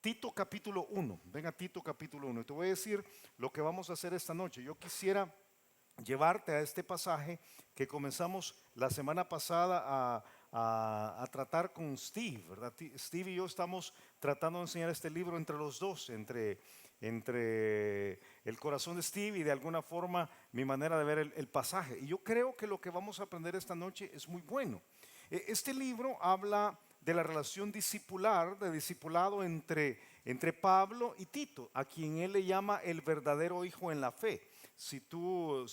Tito capítulo 1. Ven a Tito capítulo 1. Te voy a decir lo que vamos a hacer esta noche. Yo quisiera llevarte a este pasaje que comenzamos la semana pasada a tratar con Steve, ¿verdad? Steve y yo estamos tratando de enseñar este libro entre los dos, entre el corazón de Steve y de alguna forma mi manera de ver el pasaje. Y yo creo que lo que vamos a aprender esta noche es muy bueno. Este libro habla de la relación discipular, de discipulado entre Pablo y Tito, a quien él le llama el verdadero hijo en la fe. Si tú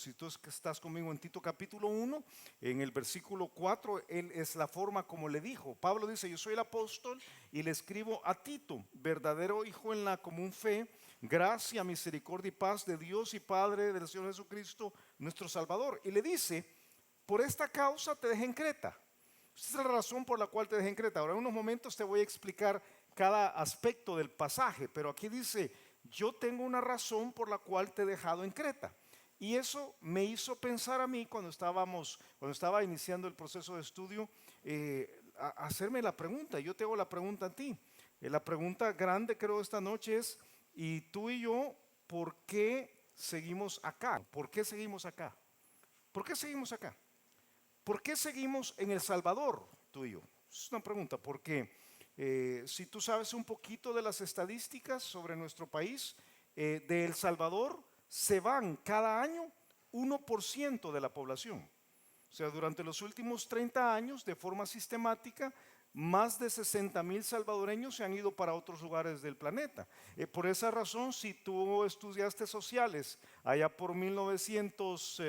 estás conmigo en Tito capítulo 1, en el versículo 4, él es la forma como le dijo. Pablo dice: yo soy el apóstol y le escribo a Tito, verdadero hijo en la común fe, gracia, misericordia y paz de Dios y Padre del Señor Jesucristo, nuestro Salvador. Y le dice: por esta causa te dejé en Creta. Esa es la razón por la cual te dejé en Creta. Ahora en unos momentos te voy a explicar cada aspecto del pasaje, pero aquí dice: yo tengo una razón por la cual te he dejado en Creta. Y eso me hizo pensar a mí cuando estaba iniciando el proceso de estudio, hacerme la pregunta. Yo te hago la pregunta a ti. La pregunta grande creo esta noche es: ¿y tú y yo por qué seguimos acá? ¿Por qué seguimos acá? ¿Por qué seguimos acá? ¿Por qué seguimos en El Salvador, tú y yo? Es una pregunta, porque si tú sabes un poquito de las estadísticas sobre nuestro país, de El Salvador se van cada año 1% de la población. O sea, durante los últimos 30 años, de forma sistemática, más de 60,000 salvadoreños se han ido para otros lugares del planeta. Por esa razón, si tú estudiaste sociales allá por 1900,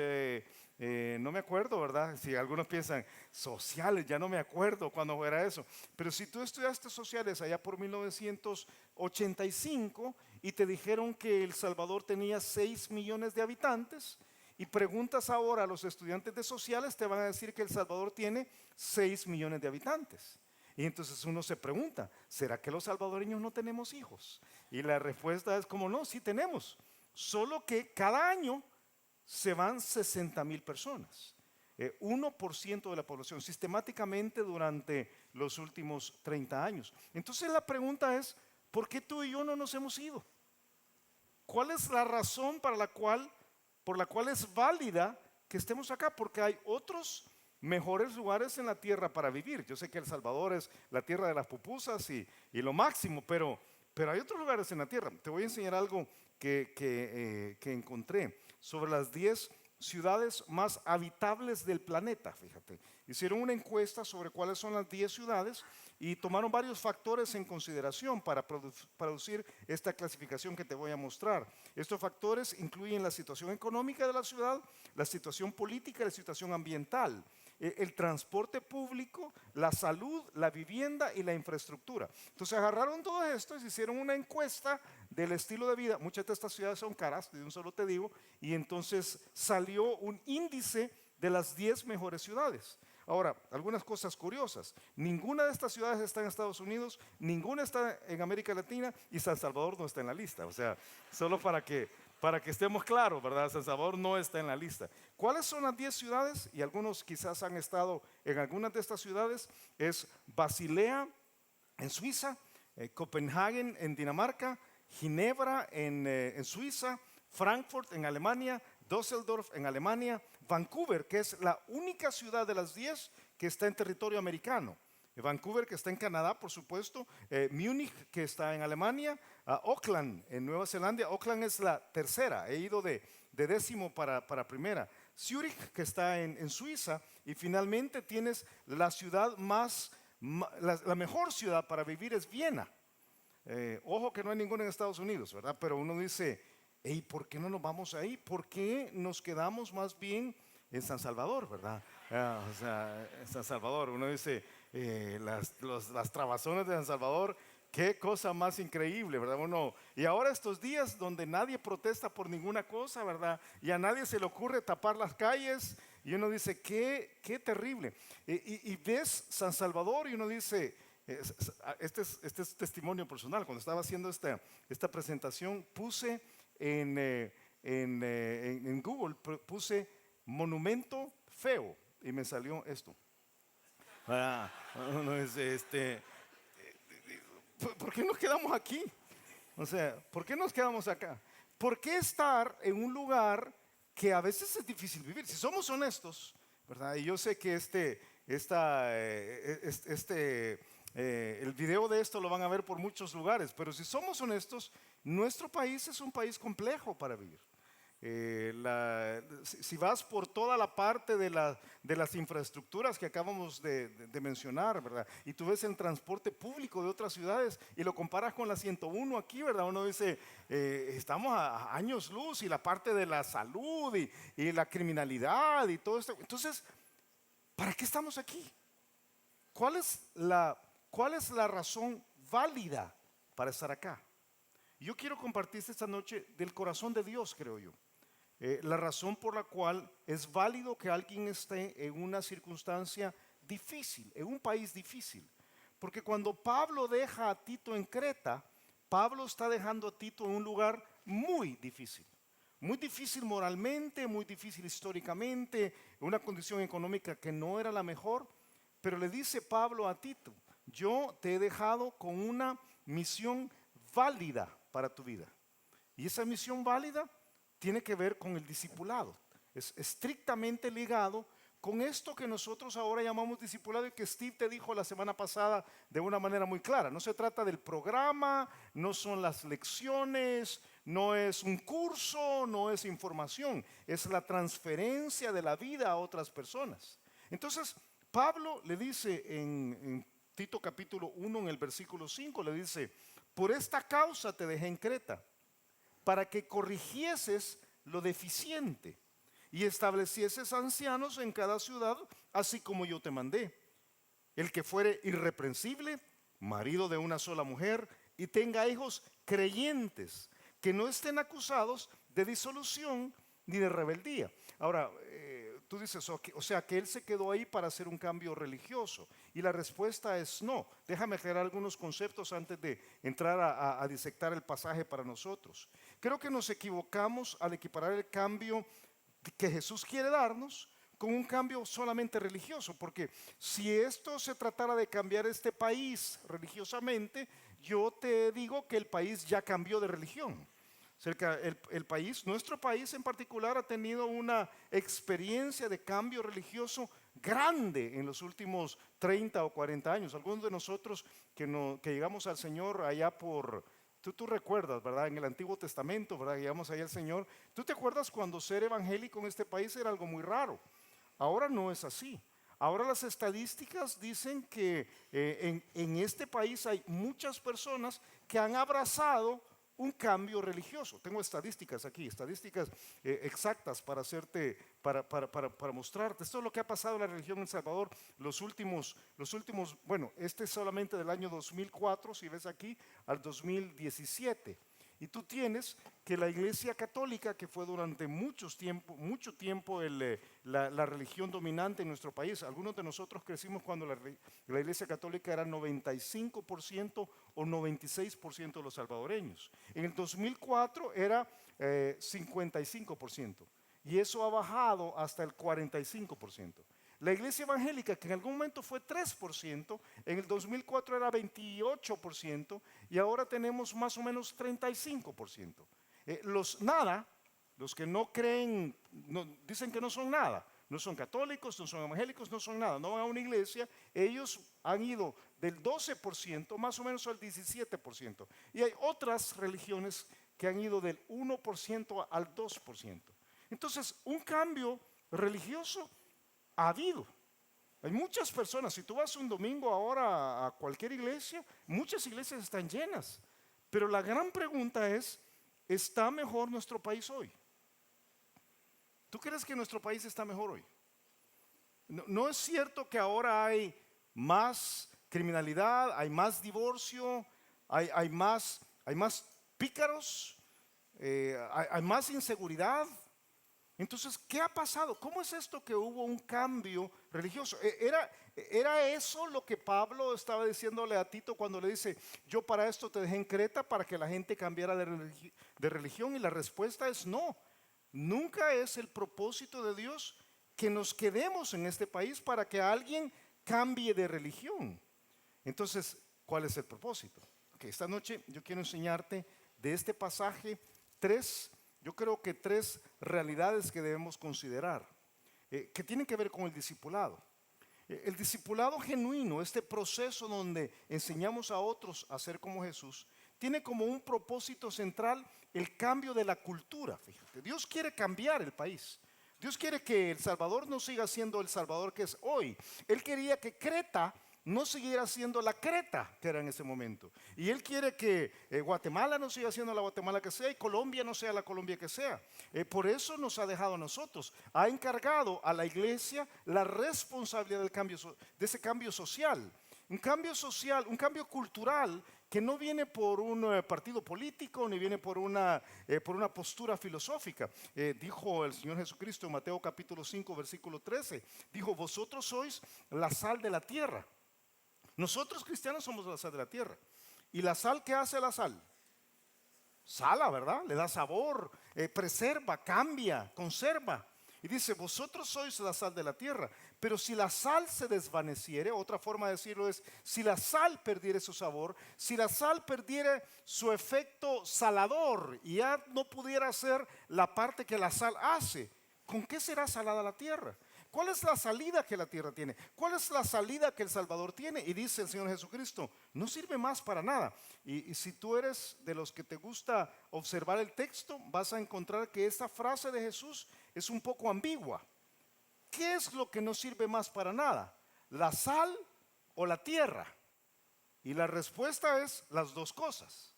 no me acuerdo, ¿verdad? Si algunos piensan, sociales, ya no me acuerdo cuándo era eso. Pero si tú estudiaste sociales allá por 1985 y te dijeron que El Salvador tenía 6 millones de habitantes, y preguntas ahora a los estudiantes de sociales, te van a decir que El Salvador tiene 6 millones de habitantes. Y entonces uno se pregunta: ¿será que los salvadoreños no tenemos hijos? Y la respuesta es como: no, sí tenemos. Solo que cada año se van 60,000 personas. 1% de la población, sistemáticamente durante los últimos 30 años. Entonces la pregunta es: ¿por qué tú y yo no nos hemos ido? ¿Cuál es la razón por la cual es válida que estemos acá? Porque hay otros mejores lugares en la tierra para vivir. Yo sé que El Salvador es la tierra de las pupusas y lo máximo, pero hay otros lugares en la tierra. Te voy a enseñar algo que encontré sobre las 10 ciudades más habitables del planeta. Fíjate, hicieron una encuesta sobre cuáles son las 10 ciudades y tomaron varios factores en consideración para producir esta clasificación que te voy a mostrar. Estos factores incluyen la situación económica de la ciudad, la situación política y la situación ambiental, el transporte público, la salud, la vivienda y la infraestructura. Entonces agarraron todo esto y hicieron una encuesta del estilo de vida. Muchas de estas ciudades son caras, de un solo te digo, y entonces salió un índice de las 10 mejores ciudades. Ahora, algunas cosas curiosas: ninguna de estas ciudades está en Estados Unidos, ninguna está en América Latina y San Salvador no está en la lista. O sea, solo para que estemos claros, ¿verdad? San Salvador no está en la lista. ¿Cuáles son las 10 ciudades? Y algunos quizás han estado en algunas de estas ciudades. Es Basilea en Suiza, Copenhague en Dinamarca, Ginebra en Suiza, Frankfurt en Alemania, Düsseldorf en Alemania, Vancouver, que es la única ciudad de las 10 que está en territorio americano. Vancouver, que está en Canadá, por supuesto, Múnich, que está en Alemania, Auckland, en Nueva Zelanda. Auckland es la tercera, he ido de décimo para primera. Zurich, que está en Suiza, y finalmente tienes la ciudad la mejor ciudad para vivir es Viena. Ojo que no hay ninguna en Estados Unidos, ¿verdad? Pero uno dice: hey, ¿por qué no nos vamos ahí? ¿Por qué nos quedamos más bien en San Salvador, verdad? O sea, en San Salvador, uno dice, las trabazones de San Salvador, qué cosa más increíble, ¿verdad? Y ahora estos días donde nadie protesta por ninguna cosa, ¿verdad? Y a nadie se le ocurre tapar las calles, y uno dice, qué terrible. Y ves San Salvador y uno dice, este es testimonio personal. Cuando estaba haciendo esta presentación, puse en Google, puse monumento feo y me salió esto. Uno dice, ¿Por qué nos quedamos aquí? O sea, ¿por qué nos quedamos acá? ¿Por qué estar en un lugar que a veces es difícil vivir? Si somos honestos, ¿verdad? Y yo sé que el video de esto lo van a ver por muchos lugares, pero si somos honestos, nuestro país es un país complejo para vivir. Si vas por toda la parte de las infraestructuras que acabamos de mencionar, ¿verdad? Y tú ves el transporte público de otras ciudades y lo comparas con la 101 aquí, ¿verdad? Uno dice, estamos a años luz, y la parte de la salud y la criminalidad y todo esto. Entonces, ¿para qué estamos aquí? ¿Cuál es la razón válida para estar acá? Yo quiero compartirte esta noche del corazón de Dios, creo yo. La razón por la cual es válido que alguien esté en una circunstancia difícil, en un país difícil. Porque cuando Pablo deja a Tito en Creta, Pablo está dejando a Tito en un lugar muy difícil. Muy difícil moralmente, muy difícil históricamente, una condición económica que no era la mejor. Pero le dice Pablo a Tito, yo te he dejado con una misión válida para tu vida. Y esa misión válida tiene que ver con el discipulado. Es estrictamente ligado con esto que nosotros ahora llamamos discipulado y que Steve te dijo la semana pasada de una manera muy clara. No se trata del programa, no son las lecciones, no es un curso, no es información, es la transferencia de la vida a otras personas. Entonces, Pablo le dice en Tito capítulo 1 en el versículo 5, le dice, por esta causa te dejé en Creta, para que corrigieses lo deficiente y establecieses ancianos en cada ciudad, así como yo te mandé. El que fuere irreprensible, marido de una sola mujer, y tenga hijos creyentes, que no estén acusados de disolución ni de rebeldía. Ahora, tú dices, o sea, que él se quedó ahí para hacer un cambio religioso. Y la respuesta es no. Déjame aclarar algunos conceptos antes de entrar a disectar el pasaje para nosotros. Creo que nos equivocamos al equiparar el cambio que Jesús quiere darnos con un cambio solamente religioso, porque si esto se tratara de cambiar este país religiosamente, yo te digo que el país ya cambió de religión. El país, nuestro país en particular, ha tenido una experiencia de cambio religioso grande en los últimos 30 o 40 años. Algunos de nosotros que llegamos al Señor allá por, tú recuerdas, ¿verdad? En el Antiguo Testamento, ¿verdad? Llegamos allá al Señor. ¿Tú te acuerdas cuando ser evangélico en este país era algo muy raro? Ahora no es así. Ahora las estadísticas dicen que en este país hay muchas personas que han abrazado un cambio religioso. Tengo estadísticas aquí, estadísticas exactas para hacerte, para mostrarte. Esto es lo que ha pasado en la religión en El Salvador los últimos, bueno, este es solamente del año 2004, si ves aquí, al 2017. Y tú tienes que la Iglesia Católica, que fue durante mucho tiempo la religión dominante en nuestro país, algunos de nosotros crecimos cuando la Iglesia Católica era 95% o 96% de los salvadoreños. En el 2004 era 55%, y eso ha bajado hasta el 45%. La iglesia evangélica, que en algún momento fue 3%, en el 2004 era 28%, y ahora tenemos más o menos 35%. Los que no creen, dicen que no son nada, no son católicos, no son evangélicos, no son nada, no van a una iglesia, ellos han ido del 12% más o menos al 17%. Y hay otras religiones que han ido del 1% al 2%. Entonces, un cambio religioso ha habido. Hay muchas personas, si tú vas un domingo ahora a cualquier iglesia, muchas iglesias están llenas. Pero la gran pregunta es, ¿está mejor nuestro país hoy? ¿Tú crees que nuestro país está mejor hoy? No es cierto que ahora hay más criminalidad, hay más divorcio, hay más pícaros, hay más inseguridad. Entonces, ¿qué ha pasado? ¿Cómo es esto que hubo un cambio religioso? ¿Era eso lo que Pablo estaba diciéndole a Tito cuando le dice, yo para esto te dejé en Creta para que la gente cambiara de religión? Y la respuesta es no. Nunca es el propósito de Dios que nos quedemos en este país para que alguien cambie de religión. Entonces, ¿cuál es el propósito? Ok, esta noche yo quiero enseñarte de este pasaje yo creo que tres realidades que debemos considerar, que tienen que ver con el discipulado. El discipulado genuino, este proceso donde enseñamos a otros a ser como Jesús, tiene como un propósito central el cambio de la cultura. Fíjate, Dios quiere cambiar el país. Dios quiere que El Salvador no siga siendo El Salvador que es hoy. Él quería que Creta no siguiera siendo la Creta que era en ese momento. Y Él quiere que Guatemala no siga siendo la Guatemala que sea y Colombia no sea la Colombia que sea. Por eso nos ha dejado a nosotros. Ha encargado a la iglesia la responsabilidad de ese cambio social. Un cambio social, un cambio cultural que no viene por un partido político ni viene por una postura filosófica. Dijo el Señor Jesucristo en Mateo capítulo 5 versículo 13, dijo: vosotros sois la sal de la tierra. Nosotros cristianos somos la sal de la tierra. ¿Y la sal qué hace la sal? Sala, ¿verdad? Le da sabor, preserva, cambia, conserva. Y dice: vosotros sois la sal de la tierra. Pero si la sal se desvaneciere, otra forma de decirlo es: si la sal perdiere su sabor, si la sal perdiere su efecto salador y ya no pudiera hacer la parte que la sal hace, ¿con qué será salada la tierra? ¿Cuál es la salida que la tierra tiene? ¿Cuál es la salida que El Salvador tiene? Y dice el Señor Jesucristo: no sirve más para nada. Y si tú eres de los que te gusta observar el texto, vas a encontrar que esta frase de Jesús es un poco ambigua. ¿Qué es lo que no sirve más para nada? ¿La sal o la tierra? Y la respuesta es las dos cosas.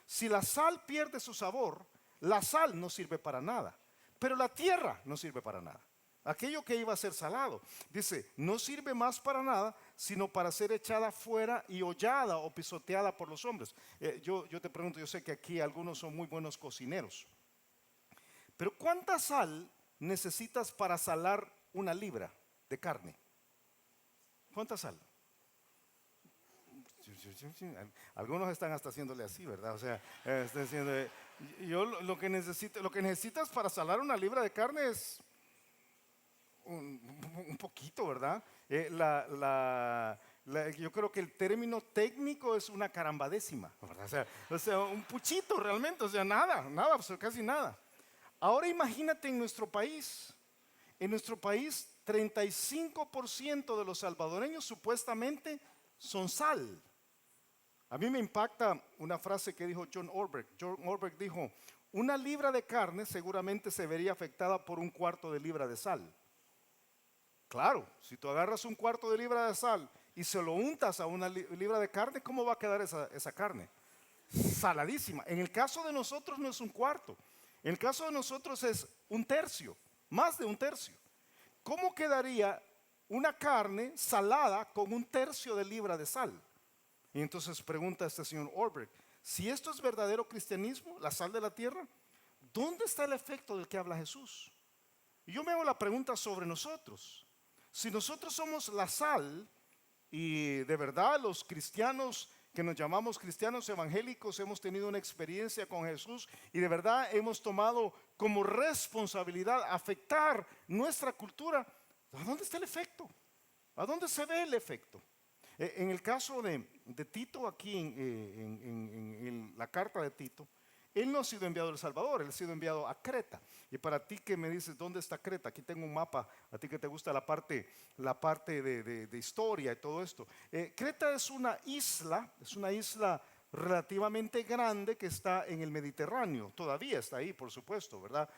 Si la sal pierde su sabor, la sal no sirve para nada, pero la tierra no sirve para nada. Aquello que iba a ser salado, dice, no sirve más para nada, sino para ser echada fuera y hollada o pisoteada por los hombres. Yo te pregunto, yo sé que aquí algunos son muy buenos cocineros, pero ¿cuánta sal necesitas para salar una libra de carne? ¿Cuánta sal? Algunos están hasta haciéndole así, ¿verdad? O sea, están haciendo, lo que necesitas para salar una libra de carne es un poquito, ¿verdad? Yo creo que el término técnico es una carambadécima, ¿verdad? O sea, un puchito realmente, o sea, nada, casi nada. Ahora imagínate en nuestro país. En nuestro país, 35% de los salvadoreños supuestamente son sal. A mí me impacta una frase que dijo John Orbeck. John Orbeck dijo: una libra de carne seguramente se vería afectada por un cuarto de libra de sal. Claro, si tú agarras un cuarto de libra de sal y se lo untas a una libra de carne, ¿cómo va a quedar esa carne? Saladísima. En el caso de nosotros no es un cuarto. En el caso de nosotros es un tercio, más de un tercio. ¿Cómo quedaría una carne salada con un tercio de libra de sal? Y entonces pregunta este señor Orbeck: si esto es verdadero cristianismo, la sal de la tierra, ¿dónde está el efecto del que habla Jesús? Y yo me hago la pregunta sobre nosotros. Si nosotros somos la sal, y de verdad los cristianos que nos llamamos cristianos evangélicos hemos tenido una experiencia con Jesús y de verdad hemos tomado como responsabilidad afectar nuestra cultura, ¿a dónde está el efecto? ¿A dónde se ve el efecto? En el caso de Tito, aquí en la carta de Tito, él no ha sido enviado a El Salvador, él ha sido enviado a Creta. Y para ti que me dices, ¿dónde está Creta? Aquí tengo un mapa, a ti que te gusta la parte de historia y todo esto. Creta es una isla relativamente grande que está en el Mediterráneo, todavía está ahí, por supuesto, ¿verdad?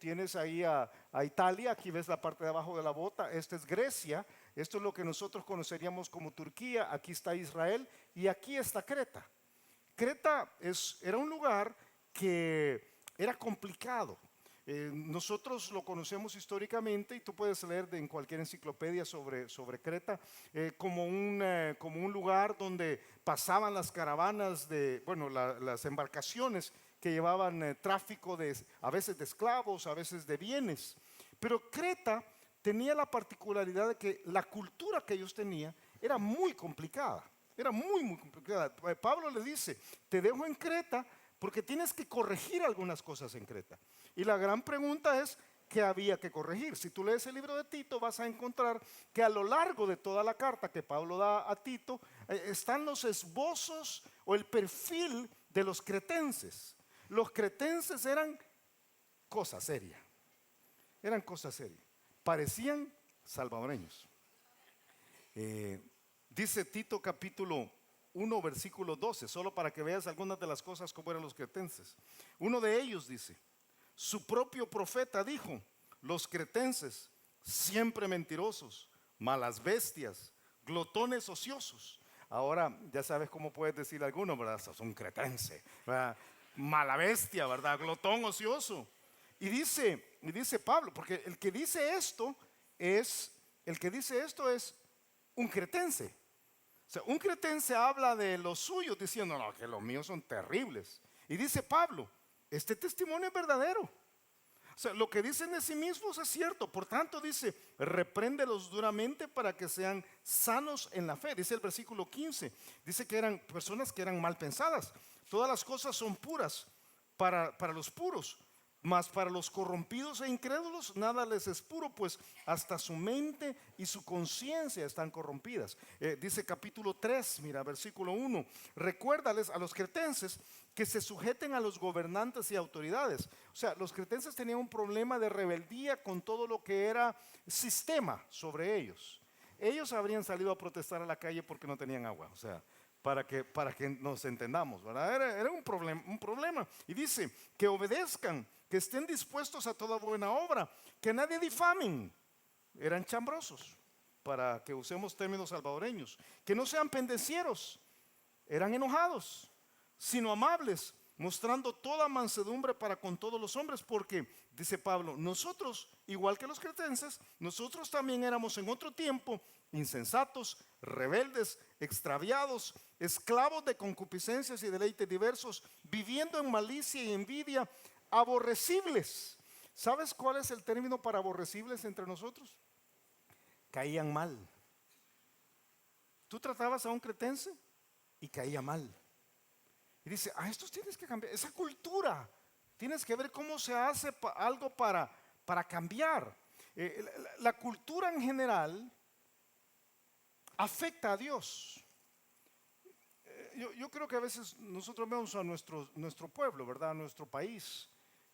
Tienes ahí a Italia, aquí ves la parte de abajo de la bota, esta es Grecia, esto es lo que nosotros conoceríamos como Turquía, aquí está Israel y aquí está Creta. Creta era un lugar que era complicado. Nosotros lo conocemos históricamente y tú puedes leer en cualquier enciclopedia sobre Creta como un lugar donde pasaban las caravanas las embarcaciones que llevaban tráfico a veces de esclavos, a veces de bienes. Pero Creta tenía la particularidad de que la cultura que ellos tenían era muy complicada. Era muy complicada. Pablo le dice: te dejo en Creta porque tienes que corregir algunas cosas en Creta. Y la gran pregunta es: que había que corregir. Si tú lees el libro de Tito, vas a encontrar que a lo largo de toda la carta que Pablo da a Tito, están los esbozos o el perfil de los cretenses. Los cretenses eran cosa seria, parecían salvadoreños. Dice Tito capítulo 1 versículo 12, solo para que veas algunas de las cosas como eran los cretenses. Uno de ellos dice: su propio profeta dijo, los cretenses, siempre mentirosos, malas bestias, glotones ociosos. Ahora ya sabes cómo puedes decir alguno, ¿verdad? Sos un cretense, ¿verdad? Mala bestia, ¿verdad? Glotón ocioso. Y dice Pablo, porque el que dice esto es un cretense. O sea, un cretense habla de los suyos diciendo, no, que los míos son terribles. Y dice Pablo, este testimonio es verdadero. O sea, lo que dicen de sí mismos es cierto. Por tanto dice, repréndelos duramente para que sean sanos en la fe. Dice el versículo 15, dice que eran personas que eran mal pensadas. Todas las cosas son puras para los puros, mas para los corrompidos e incrédulos nada les es puro, pues hasta su mente y su conciencia están corrompidas. Dice capítulo 3, mira, versículo 1, recuérdales a los cretenses que se sujeten a los gobernantes y autoridades. O sea, los cretenses tenían un problema de rebeldía con todo lo que era sistema sobre ellos. Ellos habrían salido a protestar a la calle porque no tenían agua, o sea, para que nos entendamos, ¿verdad? Era un problema. Y dice que obedezcan, que estén dispuestos a toda buena obra, que nadie difamen. Eran chambrosos, para que usemos términos salvadoreños. Que no sean pendencieros, eran enojados, sino amables, mostrando toda mansedumbre para con todos los hombres, porque, dice Pablo, nosotros, igual que los cretenses, nosotros también éramos en otro tiempo insensatos, rebeldes, extraviados, esclavos de concupiscencias y deleites diversos, viviendo en malicia y envidia, aborrecibles. ¿Sabes cuál es el término para aborrecibles entre nosotros? Caían mal. Tú tratabas a un cretense y caía mal. Y dice, estos tienes que cambiar, esa cultura, tienes que ver cómo se hace algo para cambiar. La cultura en general afecta a Dios. Yo creo que a veces nosotros vemos a nuestro pueblo, ¿verdad? A nuestro país.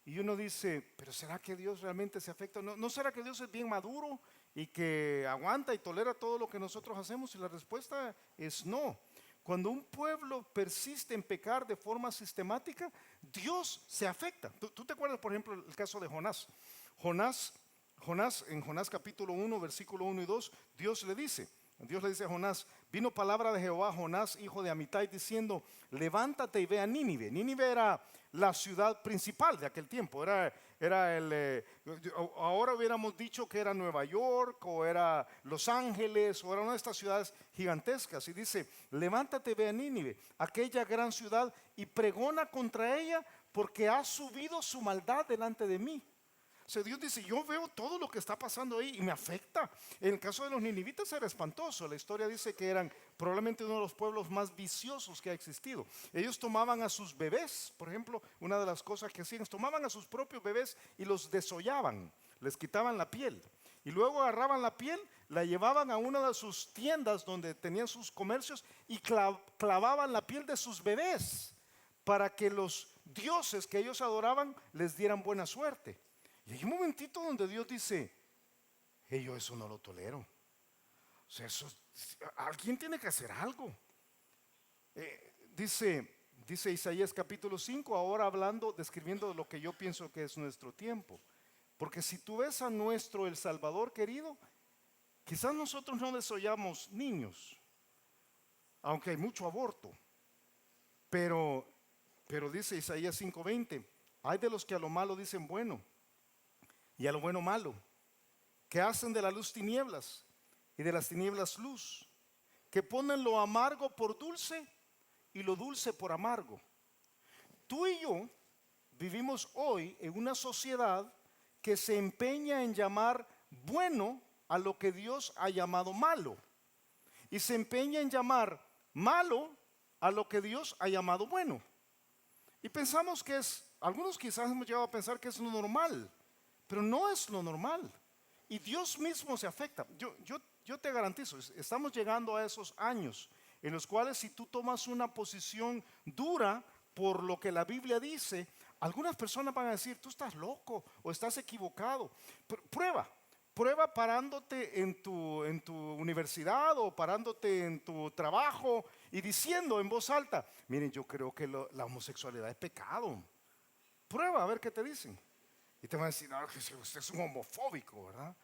Y uno dice, pero ¿será que Dios realmente se afecta? ¿No será que Dios es bien maduro y que aguanta y tolera todo lo que nosotros hacemos? Y la respuesta es no. Cuando un pueblo persiste en pecar de forma sistemática, Dios se afecta. ¿Tú te acuerdas, por ejemplo, el caso de Jonás? En Jonás capítulo 1, versículo 1 y 2, Dios le dice a Jonás, vino palabra de Jehová a Jonás, hijo de Amitai, diciendo, levántate y ve a Nínive. Nínive era la ciudad principal de aquel tiempo, ahora hubiéramos dicho que era Nueva York o era Los Ángeles o era una de estas ciudades gigantescas. Y dice, levántate, ve a Nínive, aquella gran ciudad, y pregona contra ella porque ha subido su maldad delante de mí. O sea, Dios dice, yo veo todo lo que está pasando ahí y me afecta. En el caso de los ninivitas era espantoso. La historia dice que eran probablemente uno de los pueblos más viciosos que ha existido. Ellos tomaban a sus bebés, por ejemplo, una de las cosas que hacían es tomaban a sus propios bebés y los desollaban, les quitaban la piel. Y luego agarraban la piel, la llevaban a una de sus tiendas donde tenían sus comercios y clavaban la piel de sus bebés para que los dioses que ellos adoraban les dieran buena suerte. Y hay un momentito donde Dios dice, yo eso no lo tolero. O sea, alguien tiene que hacer algo. Dice Isaías capítulo 5, ahora describiendo lo que yo pienso que es nuestro tiempo. Porque si tú ves a el Salvador querido, quizás nosotros no desollamos niños, aunque hay mucho aborto. Pero dice Isaías 5:20, hay de los que a lo malo dicen bueno y a lo bueno malo, que hacen de la luz tinieblas y de las tinieblas luz, que ponen lo amargo por dulce y lo dulce por amargo. Tú y yo vivimos hoy en una sociedad que se empeña en llamar bueno a lo que Dios ha llamado malo, y se empeña en llamar malo a lo que Dios ha llamado bueno. Y pensamos que algunos quizás hemos llegado a pensar que es lo normal. pero no es lo normal. Y Dios mismo se afecta. Yo te garantizo, estamos llegando a esos años en los cuales si tú tomas una posición dura por lo que la Biblia dice, algunas personas van a decir, tú estás loco o estás equivocado. Prueba parándote en tu universidad o parándote en tu trabajo y diciendo en voz alta, miren, yo creo que la homosexualidad es pecado. Prueba a ver qué te dicen. Y te van a decir, no, que usted es un homofóbico, ¿verdad?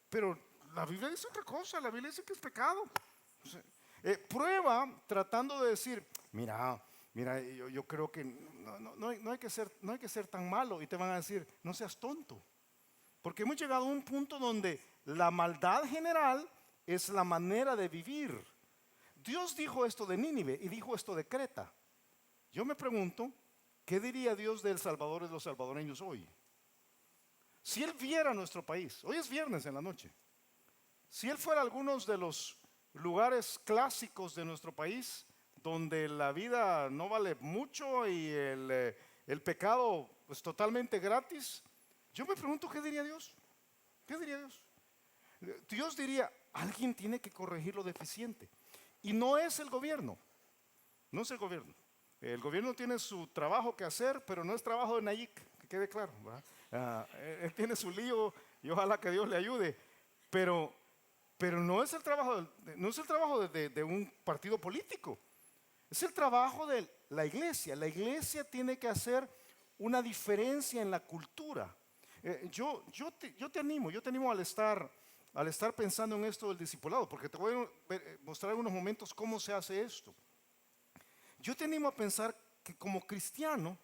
Pero la Biblia dice otra cosa, la Biblia dice que es pecado. O sea, prueba tratando de decir, mira, yo creo que no hay que ser tan malo. Y te van a decir, no seas tonto. Porque hemos llegado a un punto donde la maldad general es la manera de vivir. Dios dijo esto de Nínive y dijo esto de Creta. Yo me pregunto, ¿qué diría Dios de El Salvador y de los salvadoreños hoy? Si Él viera nuestro país, hoy es viernes en la noche, si Él fuera a algunos de los lugares clásicos de nuestro país, donde la vida no vale mucho y el pecado es totalmente gratis, yo me pregunto, ¿qué diría Dios? ¿Qué diría Dios? Dios diría, alguien tiene que corregir lo deficiente. Y no es el gobierno, no es el gobierno. El gobierno tiene su trabajo que hacer, pero no es trabajo de Nayib, que quede claro, ¿verdad? Él tiene su lío y ojalá que Dios le ayude, pero no es el trabajo, no es el trabajo de un partido político, es el trabajo de la iglesia. La iglesia tiene que hacer una diferencia en la cultura. Yo te animo al estar pensando en esto del discipulado, porque te voy a mostrar en unos momentos cómo se hace esto. Yo te animo a pensar que como cristianos,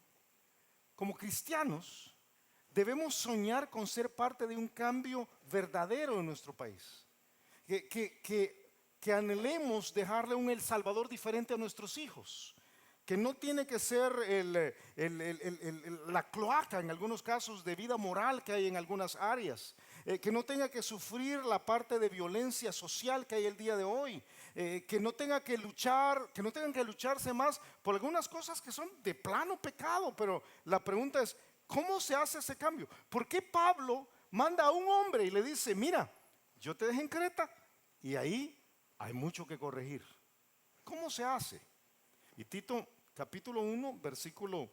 debemos soñar con ser parte de un cambio verdadero en nuestro país. Que anhelemos dejarle un El Salvador diferente a nuestros hijos. Que no tiene que ser la cloaca en algunos casos de vida moral que hay en algunas áreas. Que no tenga que sufrir la parte de violencia social que hay el día de hoy. Que no tengan que lucharse más por algunas cosas que son de plano pecado. Pero la pregunta es, ¿cómo se hace ese cambio? ¿Por qué Pablo manda a un hombre y le dice, mira, yo te dejé en Creta y ahí hay mucho que corregir? ¿Cómo se hace? Y Tito capítulo 1 versículo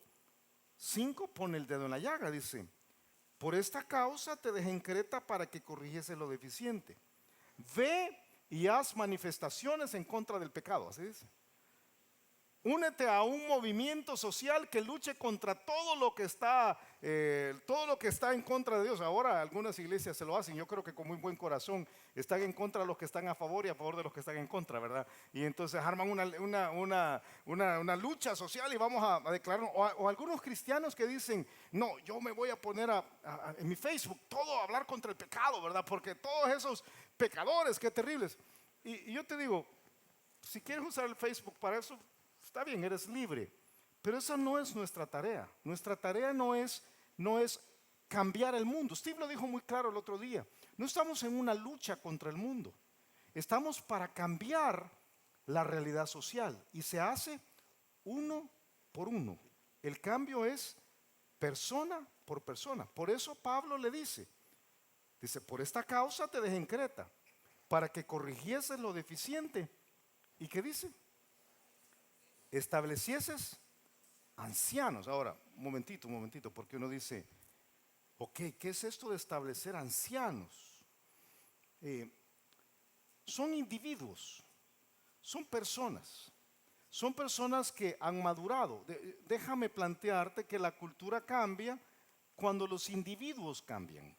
5 pone el dedo en la llaga, dice, por esta causa te dejé en Creta para que corrigiese lo deficiente. Ve y haz manifestaciones en contra del pecado, así dice. Únete a un movimiento social que luche contra todo lo que está en contra de Dios. Ahora algunas iglesias se lo hacen, yo creo que con muy buen corazón están en contra de los que están a favor y a favor de los que están en contra, ¿verdad? Y entonces arman una lucha social y vamos a declarar, o algunos cristianos que dicen, no, yo me voy a poner en mi Facebook todo a hablar contra el pecado, ¿verdad? Porque todos esos pecadores, qué terribles. Y yo te digo, si quieres usar el Facebook para eso, está bien, eres libre, pero esa no es nuestra tarea. Nuestra tarea no es cambiar el mundo. Steve lo dijo muy claro el otro día. No estamos en una lucha contra el mundo. Estamos para cambiar la realidad social y se hace uno por uno. El cambio es persona por persona. Por eso Pablo le dice, por esta causa te dejé en Creta, para que corrigieses lo deficiente. ¿Y qué dice? Establecieses ancianos. Ahora, un momentito, porque uno dice, ok, ¿qué es esto de establecer ancianos? Son individuos, son personas que han madurado. Déjame plantearte que la cultura cambia cuando los individuos cambian.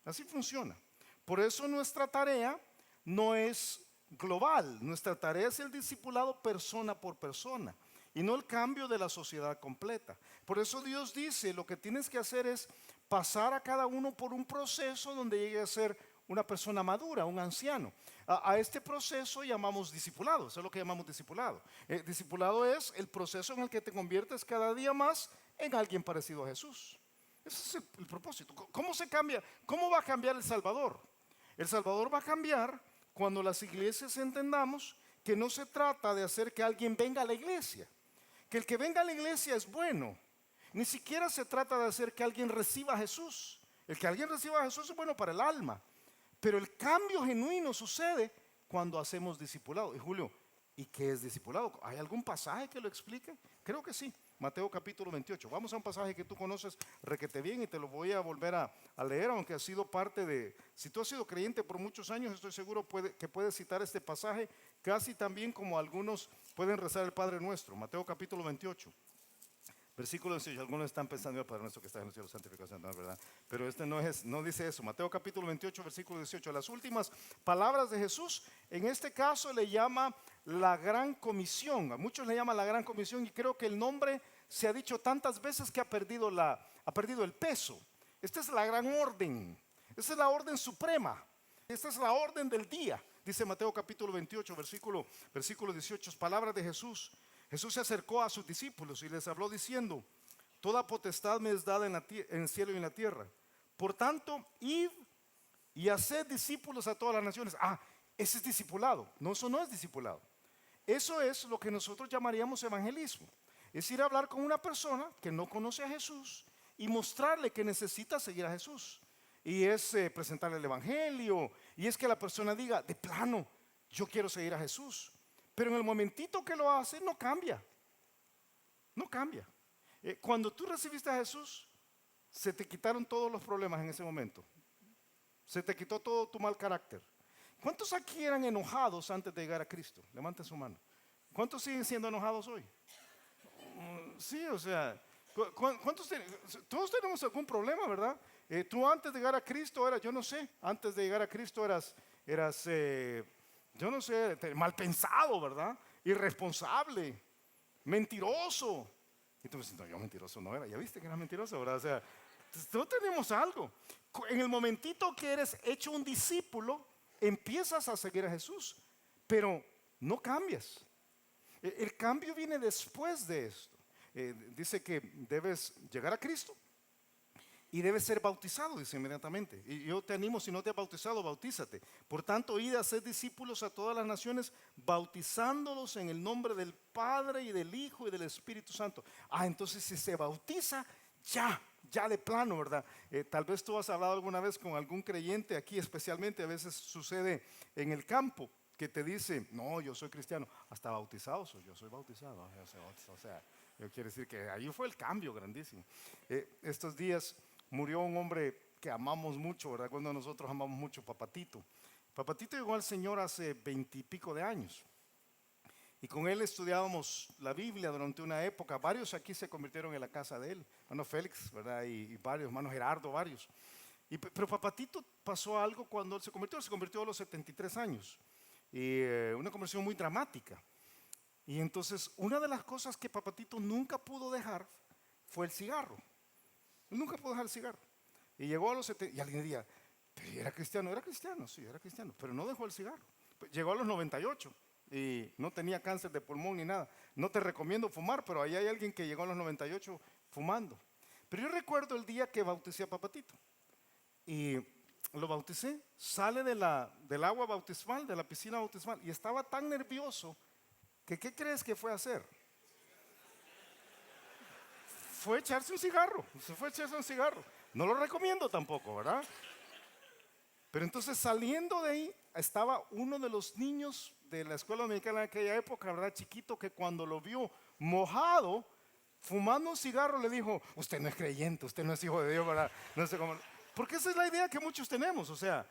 Así funciona. Por eso nuestra tarea no es global, nuestra tarea es el discipulado persona por persona y no el cambio de la sociedad completa. Por eso Dios dice, lo que tienes que hacer es pasar a cada uno por un proceso donde llegue a ser una persona madura, un anciano. A este proceso llamamos discipulado, eso es lo que llamamos discipulado. Discipulado es el proceso en el que te conviertes cada día más en alguien parecido a Jesús. Ese es el propósito. ¿Cómo se cambia? ¿Cómo va a cambiar El Salvador? El Salvador va a cambiar cuando las iglesias entendamos que no se trata de hacer que alguien venga a la iglesia, que el que venga a la iglesia es bueno. Ni siquiera se trata de hacer que alguien reciba a Jesús. El que alguien reciba a Jesús es bueno para el alma. Pero el cambio genuino sucede cuando hacemos discipulado. Y Julio, ¿y qué es discipulado? ¿Hay algún pasaje que lo explique? Creo que sí. Mateo capítulo 28. Vamos a un pasaje que tú conoces requete bien y te lo voy a volver a leer, aunque ha sido parte de... Si tú has sido creyente por muchos años, estoy seguro que puedes citar este pasaje casi tan bien como algunos pueden rezar el Padre Nuestro. Mateo capítulo 28. Versículo 18, algunos están pensando, el Padre Nuestro que está en el cielo, santificado, no es verdad. Pero este no dice eso. Mateo capítulo 28, versículo 18. Las últimas palabras de Jesús, en este caso le llama la gran comisión. A muchos le llaman la gran comisión y creo que el nombre se ha dicho tantas veces que ha perdido el peso. Esta es la gran orden. Esta es la orden suprema. Esta es la orden del día. Dice Mateo capítulo 28, versículo 18, palabras de Jesús. Jesús se acercó a sus discípulos y les habló diciendo: toda potestad me es dada en el cielo y en la tierra. Por tanto, id y haced discípulos a todas las naciones. Ese es discipulado. No, eso no es discipulado. Eso es lo que nosotros llamaríamos evangelismo. Es ir a hablar con una persona que no conoce a Jesús y mostrarle que necesita seguir a Jesús. Y es presentarle el evangelio. Y es que la persona diga, de plano, yo quiero seguir a Jesús. Pero en el momentito que lo hace, no cambia. No cambia. Cuando tú recibiste a Jesús, se te quitaron todos los problemas en ese momento. Se te quitó todo tu mal carácter. ¿Cuántos aquí eran enojados antes de llegar a Cristo? Levanten su mano. ¿Cuántos siguen siendo enojados hoy? Sí, o sea, todos tenemos algún problema, ¿verdad? Tú antes de llegar a Cristo eras, yo no sé, antes de llegar a Cristo eras yo no sé, mal pensado, ¿verdad? Irresponsable, mentiroso. Y tú me dices, no, yo mentiroso no era. Ya viste que era mentiroso, ¿verdad? O sea, no tenemos algo. En el momentito que eres hecho un discípulo, empiezas a seguir a Jesús, pero no cambias. El cambio viene después de esto. Dice que debes llegar a Cristo y debes ser bautizado, dice inmediatamente. Y yo te animo, si no te has bautizado, bautízate. Por tanto, id a ser discípulos a todas las naciones, bautizándolos en el nombre del Padre y del Hijo y del Espíritu Santo. Entonces si se bautiza, ya de plano, ¿verdad? Tal vez tú has hablado alguna vez con algún creyente aquí, especialmente a veces sucede en el campo, que te dice, no, yo soy cristiano, hasta bautizado soy, yo soy bautizado. O sea, quiere decir que ahí fue el cambio grandísimo. Estos días murió un hombre que amamos mucho, ¿verdad? Cuando nosotros amamos mucho, Papatito. Papatito llegó al Señor hace 20 y pico de años. Y con él estudiábamos la Biblia durante una época. Varios aquí se convirtieron en la casa de él. Hermano Félix, ¿verdad? Y varios, hermano Gerardo, varios. Pero Papatito pasó algo cuando él se convirtió a los 73 años. Y una conversión muy dramática. Y entonces una de las cosas que Papatito nunca pudo dejar fue el cigarro. Él nunca pudo dejar el cigarro. Y llegó a los 70, y alguien diría, ¿pero era cristiano? Era cristiano, sí, era cristiano, pero no dejó el cigarro. Llegó a los 98 y no tenía cáncer de pulmón ni nada. No te recomiendo fumar, pero ahí hay alguien que llegó a los 98 fumando. Pero yo recuerdo el día que bauticé a Papatito. Y lo bauticé, sale del agua bautismal, de la piscina bautismal, y estaba tan nervioso que ¿qué crees que fue a hacer? Fue echarse un cigarro. No lo recomiendo tampoco, ¿verdad? Pero entonces saliendo de ahí estaba uno de los niños de la escuela dominical en aquella época, ¿verdad? Chiquito, que cuando lo vio mojado, fumando un cigarro, le dijo, usted no es creyente, usted no es hijo de Dios, ¿verdad? No sé cómo. Porque esa es la idea que muchos tenemos, o sea,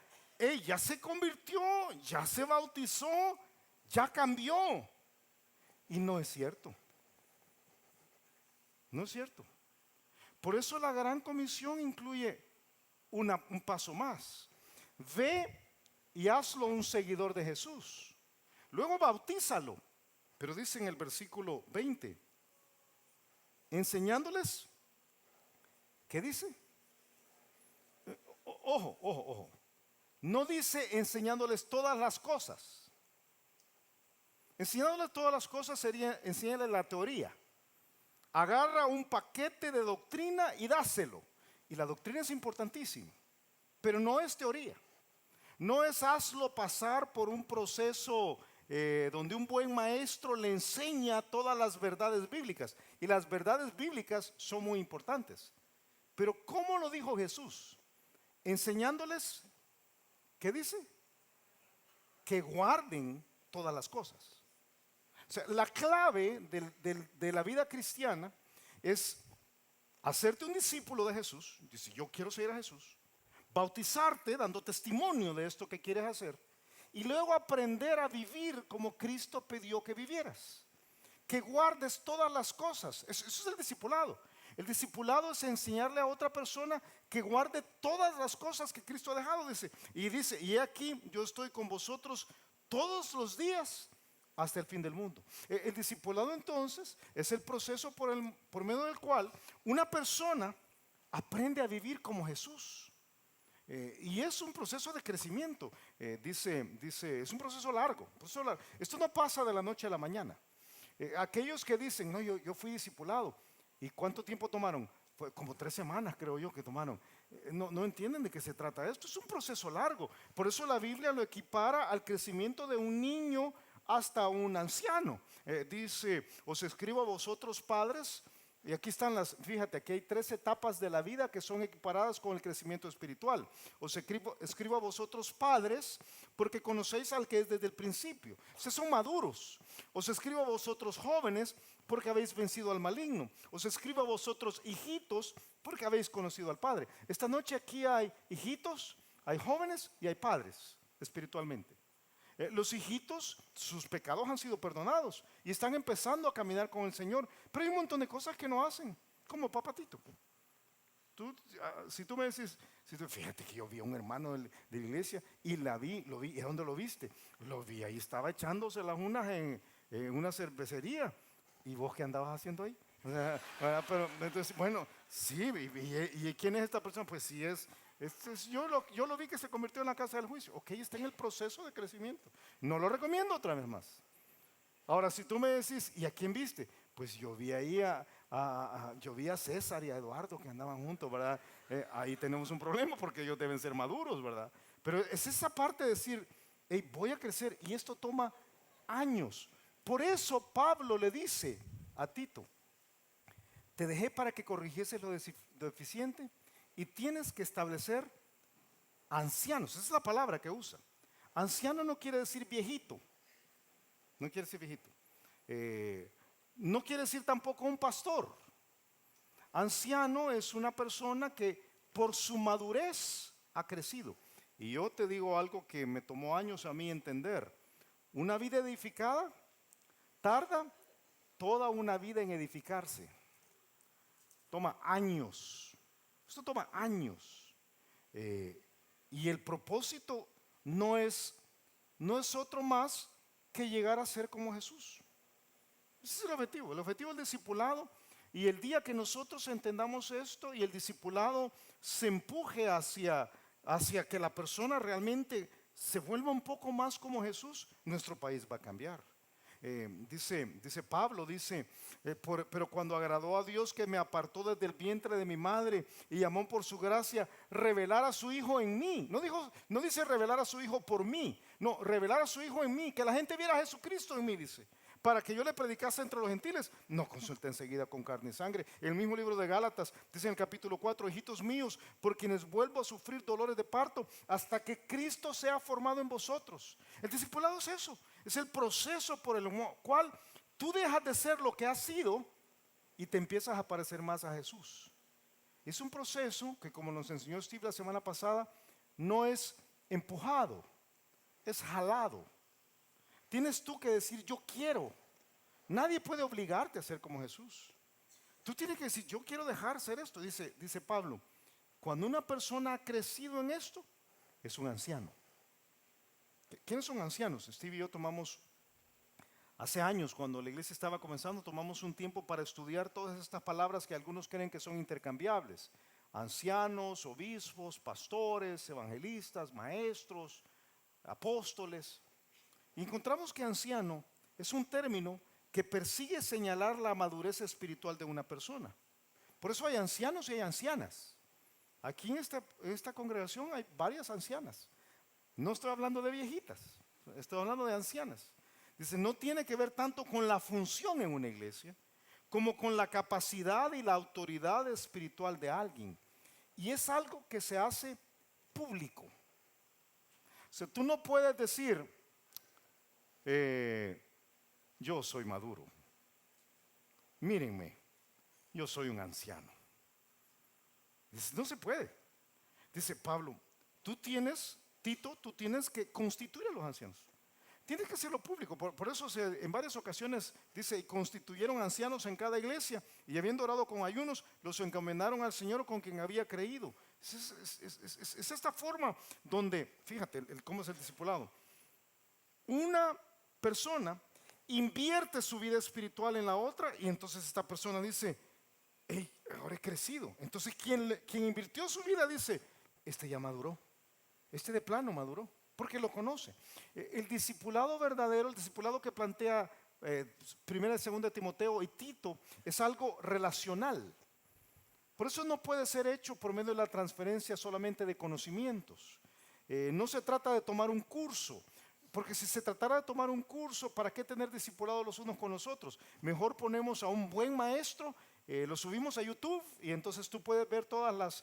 ya se convirtió, ya se bautizó, ya cambió. Y no es cierto. No es cierto. Por eso la gran comisión incluye un paso más. Ve y hazlo un seguidor de Jesús. Luego bautízalo. Pero dice en el versículo 20, enseñándoles, ¿qué dice? Ojo. No dice enseñándoles todas las cosas. Enseñándoles todas las cosas sería enseñarles la teoría. Agarra un paquete de doctrina y dáselo. Y la doctrina es importantísima, pero no es teoría. No es hazlo pasar por un proceso donde un buen maestro le enseña todas las verdades bíblicas. Y las verdades bíblicas son muy importantes. Pero ¿cómo lo dijo Jesús? enseñándoles, ¿qué dice? Que guarden todas las cosas. O sea, la clave de la vida cristiana es hacerte un discípulo de Jesús. Dice, yo quiero seguir a Jesús. Bautizarte dando testimonio de esto que quieres hacer. Y luego aprender a vivir como Cristo pidió que vivieras. Que guardes todas las cosas. Eso es el discipulado. El discipulado es enseñarle a otra persona que guarde todas las cosas que Cristo ha dejado. Dice, y aquí yo estoy con vosotros todos los días hasta el fin del mundo. El discipulado entonces es el proceso por medio del cual una persona aprende a vivir como Jesús. Y es un proceso de crecimiento. Dice, es un proceso largo, Esto no pasa de la noche a la mañana. Aquellos que dicen, no, yo fui discipulado. ¿Y cuánto tiempo tomaron? Fue como 3 semanas, creo yo, que tomaron. No entienden de qué se trata. Esto es un proceso largo. Por eso la Biblia lo equipara al crecimiento de un niño hasta un anciano. Dice, os escribo a vosotros padres. Y aquí están fíjate, aquí hay 3 etapas de la vida que son equiparadas con el crecimiento espiritual. Os escribo a vosotros padres, porque conocéis al que es desde el principio. Ustedes son maduros. Os escribo a vosotros jóvenes, porque habéis vencido al maligno. Os escribo a vosotros hijitos, porque habéis conocido al Padre. Esta noche aquí hay hijitos, hay jóvenes y hay padres espiritualmente. Los hijitos, sus pecados han sido perdonados y están empezando a caminar con el Señor, pero hay un montón de cosas que no hacen, como papatito. Si tú me decís, fíjate que yo vi a un hermano de la iglesia y lo vi, ¿y dónde lo viste? Lo vi ahí, estaba echándose las unas en una cervecería. ¿Y vos qué andabas haciendo ahí? Pero entonces, bueno, sí, ¿y quién es esta persona? Pues sí yo lo vi que se convirtió en la casa del juicio. Ok, está en el proceso de crecimiento. No lo recomiendo otra vez más. Ahora, si tú me decís, ¿y a quién viste? Pues yo vi ahí yo vi a César y a Eduardo que andaban juntos, ¿verdad? Ahí tenemos un problema porque ellos deben ser maduros, ¿verdad? Pero es esa parte de decir, hey, voy a crecer y esto toma años. Por eso Pablo le dice a Tito, te dejé para que corrigieses lo deficiente y tienes que establecer ancianos. Esa es la palabra que usa. Anciano no quiere decir viejito. No quiere decir viejito. No quiere decir tampoco un pastor. Anciano es una persona que por su madurez ha crecido. Y yo te digo algo que me tomó años a mí entender. Una vida edificada tarda toda una vida en edificarse. Toma años. Esto toma años. Y el propósito no es otro más que llegar a ser como Jesús. Ese es el objetivo. El objetivo del discipulado. Y el día que nosotros entendamos esto y el discipulado se empuje hacia que la persona realmente se vuelva un poco más como Jesús, nuestro país va a cambiar. Dice Pablo, pero cuando agradó a Dios que me apartó desde el vientre de mi madre y llamó por su gracia, revelar a su Hijo en mí. No dice revelar a su Hijo por mí, no, revelar a su Hijo en mí, que la gente viera a Jesucristo en mí, dice. Para que yo le predicase entre los gentiles, no consulte enseguida con carne y sangre. El mismo libro de Gálatas dice en el capítulo 4, hijitos míos, por quienes vuelvo a sufrir dolores de parto, hasta que Cristo sea formado en vosotros. El discipulado es eso, es el proceso por el cual tú dejas de ser lo que has sido y te empiezas a parecer más a Jesús. Es un proceso que, como nos enseñó Steve la semana pasada, no es empujado, es jalado. Tienes tú que decir, yo quiero. Nadie puede obligarte a ser como Jesús. Tú tienes que decir, yo quiero dejar ser esto. Dice Pablo, cuando una persona ha crecido en esto, es un anciano. ¿Quiénes son ancianos? Steve y yo tomamos, hace años, cuando la iglesia estaba comenzando, tomamos un tiempo para estudiar todas estas palabras que algunos creen que son intercambiables. Ancianos, obispos, pastores, evangelistas, maestros, apóstoles. Y encontramos que anciano es un término que persigue señalar la madurez espiritual de una persona. Por eso hay ancianos y hay ancianas. Aquí en esta congregación hay varias ancianas. No estoy hablando de viejitas, estoy hablando de ancianas. Dice, no tiene que ver tanto con la función en una iglesia como con la capacidad y la autoridad espiritual de alguien. Y es algo que se hace público. O sea, tú no puedes decir, yo soy maduro, mírenme, yo soy un anciano. Dice, no se puede. Dice Pablo, Tito, tú tienes que constituir a los ancianos. Tienes que hacerlo público. Por eso en varias ocasiones dice, y constituyeron ancianos en cada iglesia, y habiendo orado con ayunos, los encomendaron al Señor con quien había creído. Es esta forma donde, fíjate, cómo es el discipulado. Una persona invierte su vida espiritual en la otra, y entonces esta persona dice, hey, ahora he crecido. Entonces quien invirtió su vida dice, este ya maduró, este de plano maduró, porque lo conoce. El discipulado verdadero, el discipulado que plantea primera y segunda de Timoteo y Tito, es algo relacional. Por eso no puede ser hecho por medio de la transferencia solamente de conocimientos. No se trata de tomar un curso, porque si se tratara de tomar un curso, ¿para qué tener discipulado los unos con los otros? Mejor ponemos a un buen maestro, lo subimos a YouTube y entonces tú puedes ver todas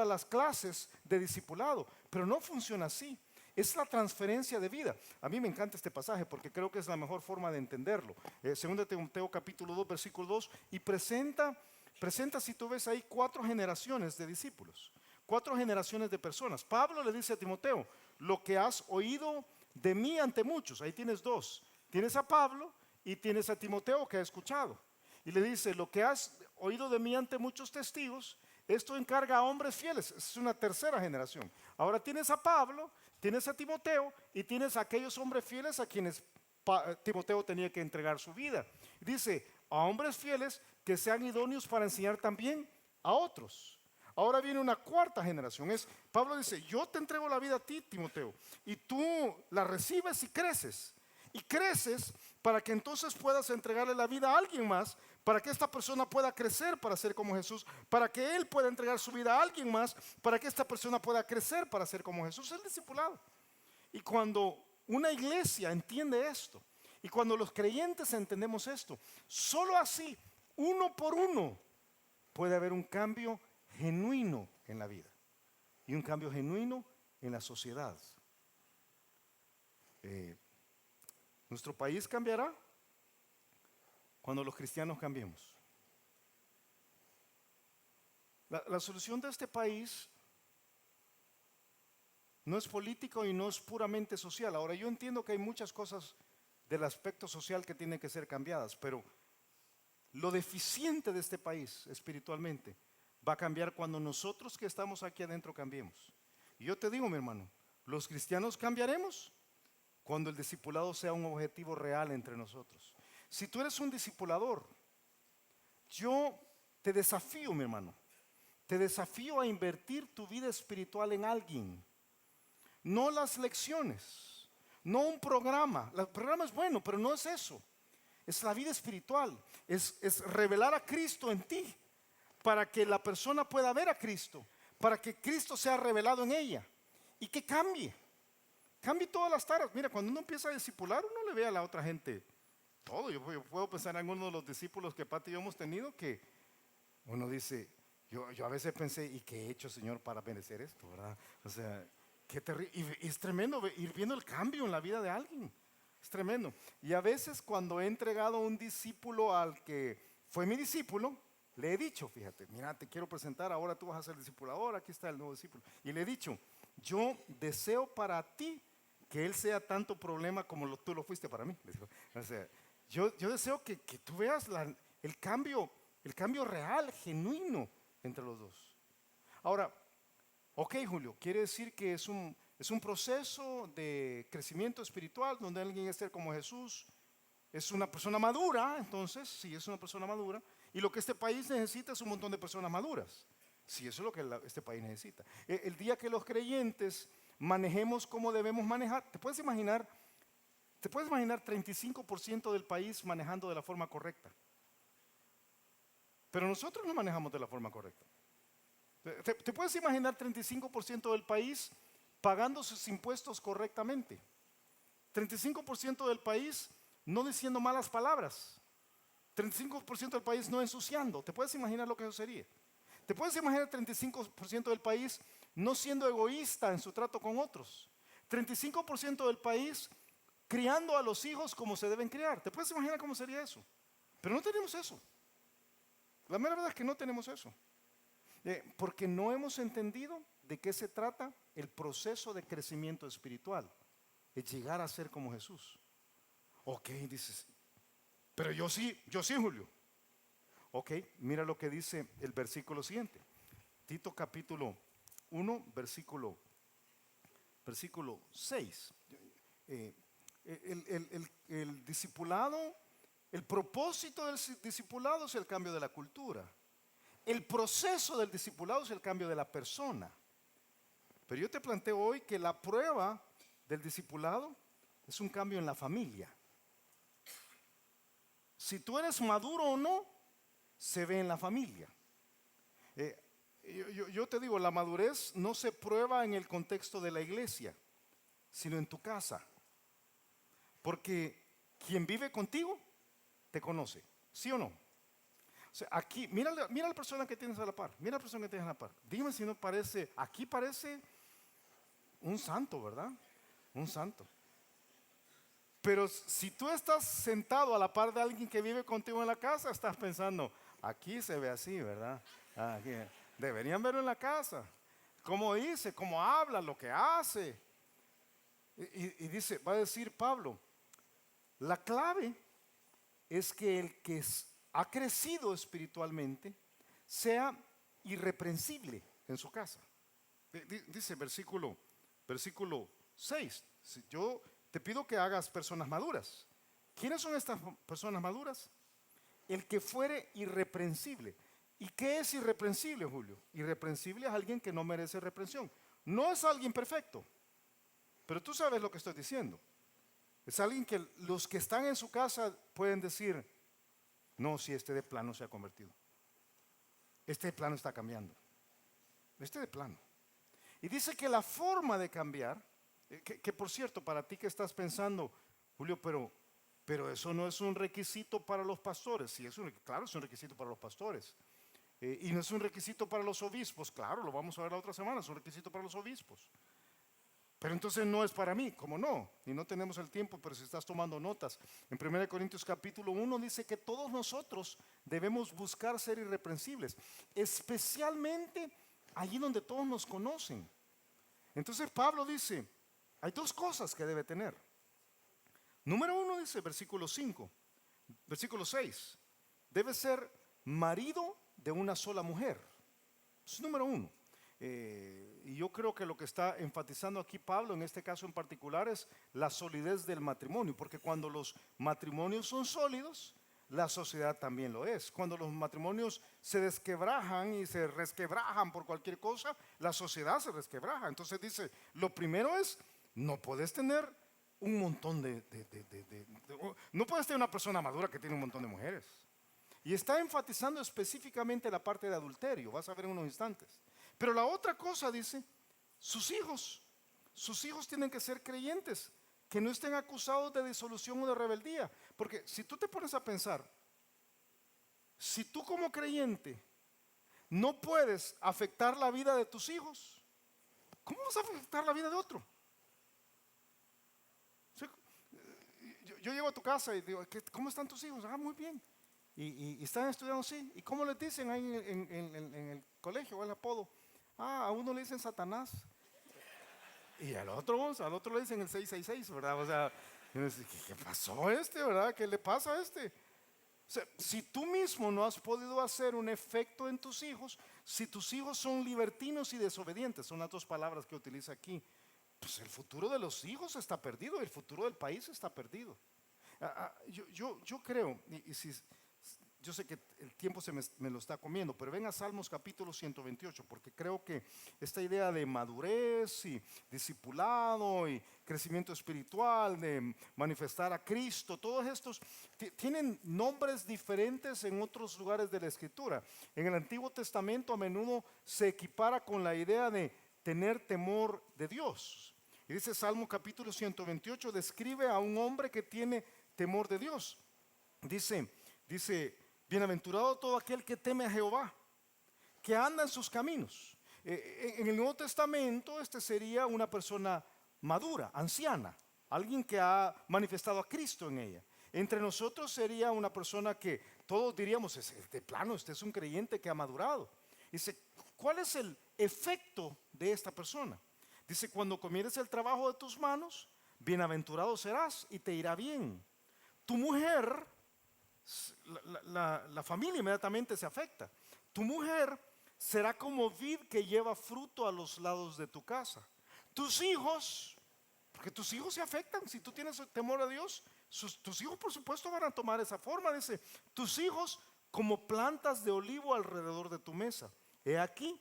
las clases de discipulado, pero no funciona así. Es la transferencia de vida. A mí me encanta este pasaje porque creo que es la mejor forma de entenderlo. Segundo Timoteo capítulo 2, versículo 2, y presenta, si tú ves ahí, 4 generaciones de discípulos, 4 generaciones de personas. Pablo le dice a Timoteo, lo que has oído de mí ante muchos, ahí tienes 2. Tienes a Pablo y tienes a Timoteo que ha escuchado. Y le dice, lo que has oído de mí ante muchos testigos, esto encarga a hombres fieles. Es una tercera generación. Ahora tienes a Pablo, tienes a Timoteo y tienes a aquellos hombres fieles a quienes Timoteo tenía que entregar su vida. Dice, a hombres fieles que sean idóneos para enseñar también a otros. Ahora viene una cuarta generación. Pablo dice, yo te entrego la vida a ti, Timoteo, y tú la recibes y creces. Y creces para que entonces puedas entregarle la vida a alguien más, para que esta persona pueda crecer para ser como Jesús, para que él pueda entregar su vida a alguien más, para que esta persona pueda crecer para ser como Jesús. Es el discipulado. Y cuando una iglesia entiende esto, y cuando los creyentes entendemos esto, solo así, uno por uno, puede haber un cambio genuino en la vida y un cambio genuino en la sociedad. Nuestro país cambiará cuando los cristianos cambiemos. La solución de este país no es político y no es puramente social. Ahora, yo entiendo que hay muchas cosas del aspecto social que tienen que ser cambiadas, pero lo deficiente de este país espiritualmente va a cambiar cuando nosotros que estamos aquí adentro cambiemos. Y yo te digo, mi hermano, los cristianos cambiaremos cuando el discipulado sea un objetivo real entre nosotros. Si tú eres un discipulador, yo te desafío, mi hermano, te desafío a invertir tu vida espiritual en alguien. No las lecciones, no un programa. El programa es bueno, pero no es eso. Es la vida espiritual, es revelar a Cristo en ti, para que la persona pueda ver a Cristo, para que Cristo sea revelado en ella y que cambie todas las tareas. Mira, cuando uno empieza a discipular, uno le ve a la otra gente todo. Yo puedo pensar en algunos de los discípulos que Pati y yo hemos tenido, que uno dice, yo a veces pensé, ¿y qué he hecho, Señor, para merecer esto, verdad? O sea, qué terrible. Y es tremendo ir viendo el cambio en la vida de alguien. Es tremendo. Y a veces cuando he entregado un discípulo al que fue mi discípulo, le he dicho, fíjate, mira, te quiero presentar, ahora tú vas a ser discipulador, aquí está el nuevo discípulo. Y le he dicho, yo deseo para ti que él sea tanto problema como tú lo fuiste para mí. O sea, yo deseo que tú veas el cambio real, genuino entre los dos. Ahora, ok, Julio, quiere decir que es un proceso de crecimiento espiritual donde alguien es ser como Jesús. Es una persona madura, entonces, sí, es una persona madura. Y lo que este país necesita es un montón de personas maduras. Sí, eso es lo que este país necesita. El día que los creyentes manejemos como debemos manejar, ¿te puedes imaginar 35% del país manejando de la forma correcta? Pero nosotros no manejamos de la forma correcta. ¿Te puedes imaginar 35% del país pagando sus impuestos correctamente? 35% del país no diciendo malas palabras. 35% del país no ensuciando. ¿Te puedes imaginar lo que eso sería? ¿Te puedes imaginar el 35% del país no siendo egoísta en su trato con otros. 35% del país criando a los hijos como se deben criar. ¿Te puedes imaginar cómo sería eso? Pero no tenemos eso. La mera verdad es que no tenemos eso. Porque no hemos entendido de qué se trata el proceso de crecimiento espiritual. Es llegar a ser como Jesús. Ok, dices, pero yo sí, Julio. Ok, mira lo que dice el versículo siguiente. Tito capítulo 1, versículo 6. El discipulado, el propósito del discipulado es el cambio de la cultura. El proceso del discipulado es el cambio de la persona. Pero yo te planteo hoy que la prueba del discipulado es un cambio en la familia. Si tú eres maduro o no, se ve en la familia. Yo te digo, la madurez no se prueba en el contexto de la iglesia, sino en tu casa. Porque quien vive contigo te conoce, ¿sí o no? O sea, aquí, mira la persona que tienes a la par, mira la persona que tienes a la par. Dime si no parece, aquí parece un santo, ¿verdad? Un santo. Pero si tú estás sentado a la par de alguien que vive contigo en la casa, estás pensando, aquí se ve así, ¿verdad? Aquí, deberían verlo en la casa. Cómo dice, cómo habla, lo que hace. Y dice, va a decir Pablo, la clave es que el que ha crecido espiritualmente sea irreprensible en su casa. Dice versículo 6, yo te pido que hagas personas maduras. ¿Quiénes son estas personas maduras? El que fuere irreprensible. ¿Y qué es irreprensible, Julio? Irreprensible es alguien que no merece reprensión. No es alguien perfecto, pero tú sabes lo que estoy diciendo. Es alguien que los que están en su casa pueden decir, no, si este de plano se ha convertido. Este de plano está cambiando. Este de plano. Y dice que la forma de cambiar, que por cierto, para ti que estás pensando, Julio, pero eso no es un requisito para los pastores. Sí, claro, es un requisito para los pastores. Y no es un requisito para los obispos. Claro, lo vamos a ver la otra semana, es un requisito para los obispos. Pero entonces no es para mí, ¿cómo no? Y no tenemos el tiempo, pero si estás tomando notas, en 1 Corintios capítulo 1 dice que todos nosotros debemos buscar ser irreprensibles, especialmente allí donde todos nos conocen. Entonces Pablo dice, hay dos cosas que debe tener. Número 1 dice, versículo 6, debe ser marido de una sola mujer. Eso es número 1. Y yo creo que lo que está enfatizando aquí Pablo, en este caso en particular, es la solidez del matrimonio, porque cuando los matrimonios son sólidos, la sociedad también lo es. Cuando los matrimonios se desquebrajan y se resquebrajan por cualquier cosa, la sociedad se resquebraja. Entonces dice, lo primero es, no puedes tener un montón no puedes tener una persona madura que tiene un montón de mujeres. Y está enfatizando específicamente la parte de adulterio, vas a ver en unos instantes. Pero la otra cosa dice, sus hijos tienen que ser creyentes, que no estén acusados de disolución o de rebeldía. Porque si tú te pones a pensar, si tú como creyente no puedes afectar la vida de tus hijos, ¿cómo vas a afectar la vida de otro? Yo llego a tu casa y digo, ¿cómo están tus hijos? Ah, muy bien. Y están estudiando, sí. ¿Y cómo les dicen ahí en el colegio o el apodo? Ah, a uno le dicen Satanás. Y al otro le dicen el 666, ¿verdad? O sea, ¿qué pasó verdad? ¿Qué le pasa a este? O sea, si tú mismo no has podido hacer un efecto en tus hijos, si tus hijos son libertinos y desobedientes, son las dos palabras que utiliza aquí, pues el futuro de los hijos está perdido, el futuro del país está perdido. Yo creo, yo sé que el tiempo me lo está comiendo, pero ven a Salmos capítulo 128, porque creo que esta idea de madurez y discipulado y crecimiento espiritual, de manifestar a Cristo, todos estos tienen nombres diferentes en otros lugares de la Escritura. En el Antiguo Testamento a menudo se equipara con la idea de tener temor de Dios. Y dice Salmo capítulo 128, describe a un hombre que tiene temor de Dios. Dice, bienaventurado todo aquel que teme a Jehová, que anda en sus caminos. En el Nuevo Testamento, este sería una persona madura, anciana, alguien que ha manifestado a Cristo en ella. Entre nosotros sería una persona que todos diríamos, de plano, este es un creyente que ha madurado. Dice, ¿cuál es el efecto de esta persona? Dice, cuando comiences el trabajo de tus manos, bienaventurado serás y te irá bien. Tu mujer, la familia inmediatamente se afecta. Tu mujer será como vid que lleva fruto a los lados de tu casa. Tus hijos, porque tus hijos se afectan, si tú tienes temor a Dios, tus hijos por supuesto van a tomar esa forma. Dice, tus hijos como plantas de olivo alrededor de tu mesa. He aquí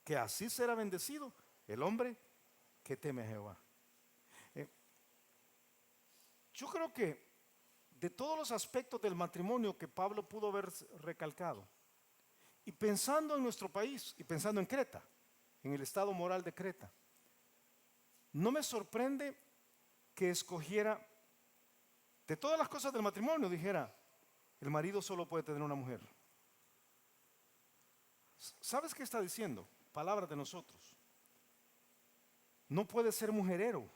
que así será bendecido el hombre que teme a Jehová. Yo creo que de todos los aspectos del matrimonio que Pablo pudo haber recalcado, y pensando en nuestro país, y pensando en Creta, en el estado moral de Creta, no me sorprende que escogiera, de todas las cosas del matrimonio, dijera, el marido solo puede tener una mujer. ¿Sabes qué está diciendo? Palabras de nosotros. No puede ser mujerero,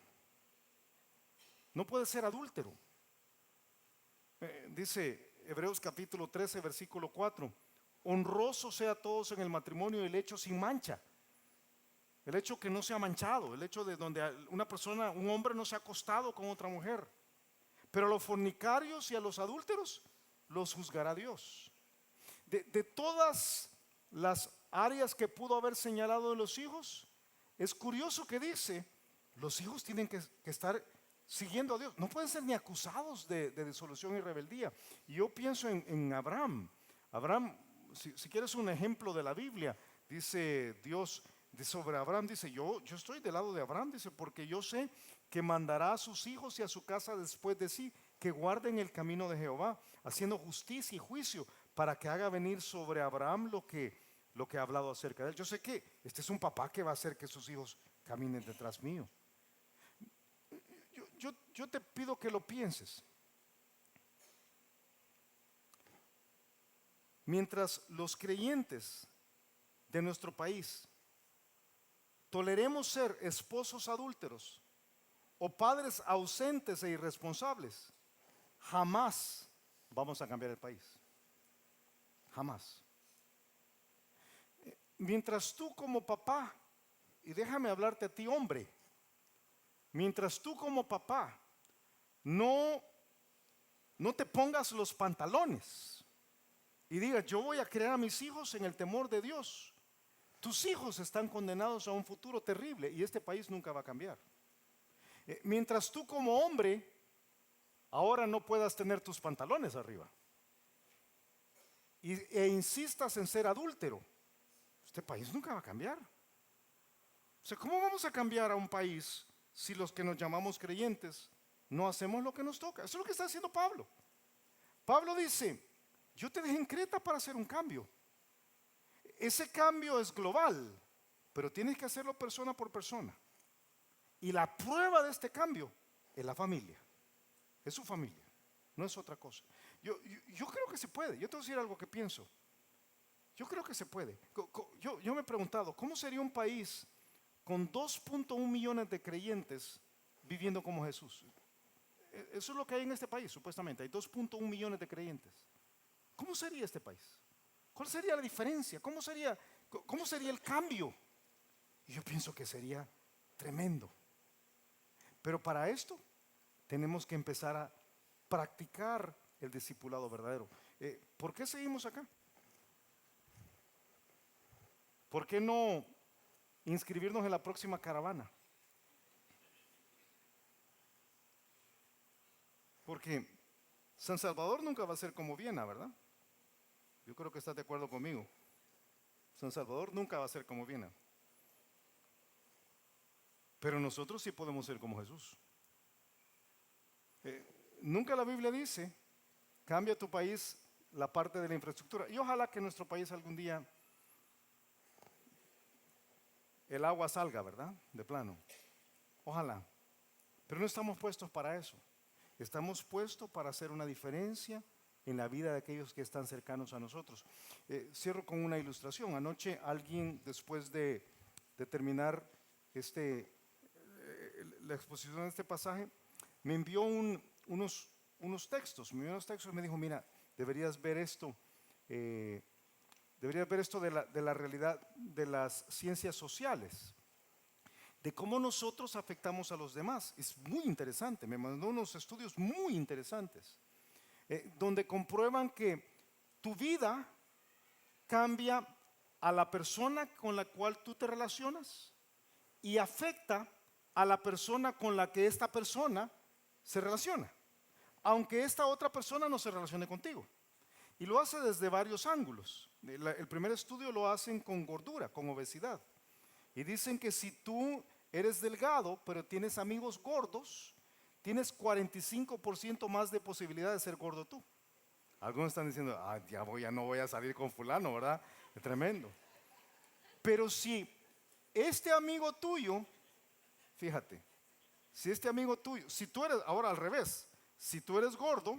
no puede ser adúltero. Dice Hebreos capítulo 13, versículo 4, honroso sea a todos en el matrimonio el hecho sin mancha, el hecho que no sea manchado, el hecho de donde una persona, un hombre no se ha acostado con otra mujer. Pero a los fornicarios y a los adúlteros los juzgará Dios. De todas las áreas que pudo haber señalado de los hijos, es curioso que dice, los hijos tienen que estar siguiendo a Dios, no pueden ser ni acusados de disolución y rebeldía. Y yo pienso en Abraham. Abraham, si quieres un ejemplo de la Biblia, dice Dios sobre Abraham, dice, yo estoy del lado de Abraham, dice, porque yo sé que mandará a sus hijos y a su casa después de sí, que guarden el camino de Jehová, haciendo justicia y juicio, para que haga venir sobre Abraham lo que ha hablado acerca de él. Yo sé que este es un papá que va a hacer que sus hijos caminen detrás mío. Yo te pido que lo pienses. Mientras los creyentes de nuestro país toleremos ser esposos adúlteros o padres ausentes e irresponsables, jamás vamos a cambiar el país. Jamás. Mientras tú como papá, y déjame hablarte a ti hombre, mientras tú como papá no te pongas los pantalones y digas, yo voy a criar a mis hijos en el temor de Dios, tus hijos están condenados a un futuro terrible y este país nunca va a cambiar. Mientras tú como hombre ahora no puedas tener tus pantalones arriba e insistas en ser adúltero, este país nunca va a cambiar. O sea, ¿cómo vamos a cambiar a un país si los que nos llamamos creyentes no hacemos lo que nos toca? Eso es lo que está haciendo Pablo. Pablo dice, yo te dejé en Creta para hacer un cambio. Ese cambio es global, pero tienes que hacerlo persona por persona. Y la prueba de este cambio es la familia. Es su familia, no es otra cosa. Yo creo que se puede. Yo te voy a decir algo que pienso. Yo creo que se puede. Yo me he preguntado, ¿cómo sería un país con 2.1 millones de creyentes viviendo como Jesús? Eso es lo que hay en este país, supuestamente. Hay 2.1 millones de creyentes. ¿Cómo sería este país? ¿Cuál sería la diferencia? ¿Cómo sería el cambio? Y yo pienso que sería tremendo. Pero para esto tenemos que empezar a practicar el discipulado verdadero. ¿Por qué seguimos acá? ¿Por qué no inscribirnos en la próxima caravana? Porque San Salvador nunca va a ser como Viena, ¿verdad? Yo creo que estás de acuerdo conmigo. San Salvador nunca va a ser como Viena. Pero nosotros sí podemos ser como Jesús. Nunca la Biblia dice, cambia tu país la parte de la infraestructura. Y ojalá que en nuestro país algún día el agua salga, ¿verdad? De plano. Ojalá. Pero no estamos puestos para eso. Estamos puestos para hacer una diferencia en la vida de aquellos que están cercanos a nosotros. Cierro con una ilustración. Anoche alguien, después de de terminar la exposición de este pasaje, me envió unos textos. Me envió unos textos y me dijo, mira, deberías ver esto. Deberías ver esto de la realidad de las ciencias sociales, de cómo nosotros afectamos a los demás. Es muy interesante, me mandó unos estudios muy interesantes, donde comprueban que tu vida cambia a la persona con la cual tú te relacionas y afecta a la persona con la que esta persona se relaciona, aunque esta otra persona no se relacione contigo. Y lo hace desde varios ángulos. El primer estudio lo hacen con gordura, con obesidad. Y dicen que si tú eres delgado, pero tienes amigos gordos, tienes 45% más de posibilidad de ser gordo tú. Algunos están diciendo, ya no voy a salir con fulano, ¿verdad? Es tremendo. Pero si este amigo tuyo, fíjate, si tú eres, ahora al revés, si tú eres gordo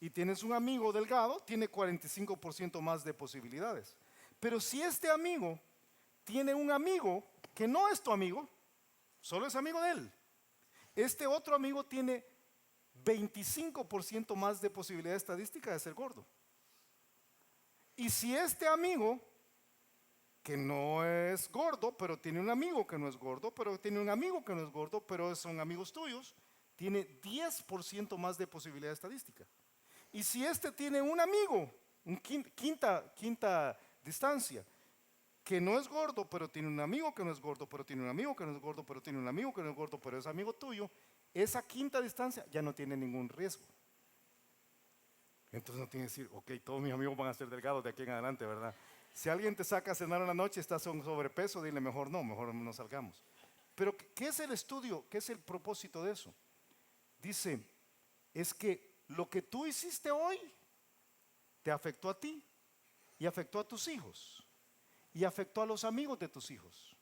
y tienes un amigo delgado, tiene 45% más de posibilidades. Pero si este amigo tiene un amigo que no es tu amigo, solo es amigo de él, este otro amigo tiene 25% más de posibilidad estadística de ser gordo. Y si este amigo, que no es gordo, pero tiene un amigo que no es gordo, pero tiene un amigo que no es gordo, pero son amigos tuyos, tiene 10% más de posibilidad estadística. Y si este tiene un amigo, quinta distancia, que no es gordo, pero tiene un amigo que no es gordo, pero tiene un amigo que no es gordo, pero tiene un amigo que no es gordo, pero es amigo tuyo, esa quinta distancia ya no tiene ningún riesgo. Entonces no tiene que decir, ok, todos mis amigos van a ser delgados de aquí en adelante, ¿verdad? Si alguien te saca a cenar en la noche y estás con sobrepeso, dile mejor no salgamos. Pero ¿qué es el estudio? ¿Qué es el propósito de eso? Dice, es que lo que tú hiciste hoy te afectó a ti y afectó a tus hijos y afectó a los amigos de tus hijos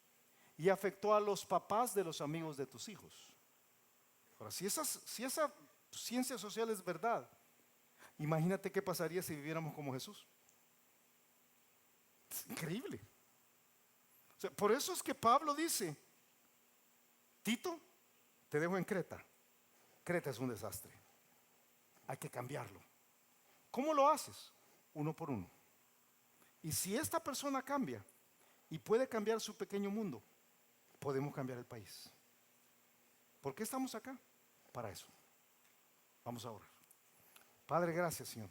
y afectó a los papás de los amigos de tus hijos. Ahora, si esa ciencia social es verdad, imagínate qué pasaría si viviéramos como Jesús. Es increíble. O sea, por eso es que Pablo dice, Tito, te dejo en Creta. Creta es un desastre. Hay que cambiarlo. ¿Cómo lo haces? Uno por uno. Y si esta persona cambia y puede cambiar su pequeño mundo, podemos cambiar el país. ¿Por qué estamos acá? Para eso. Vamos a orar. Padre, gracias, Señor.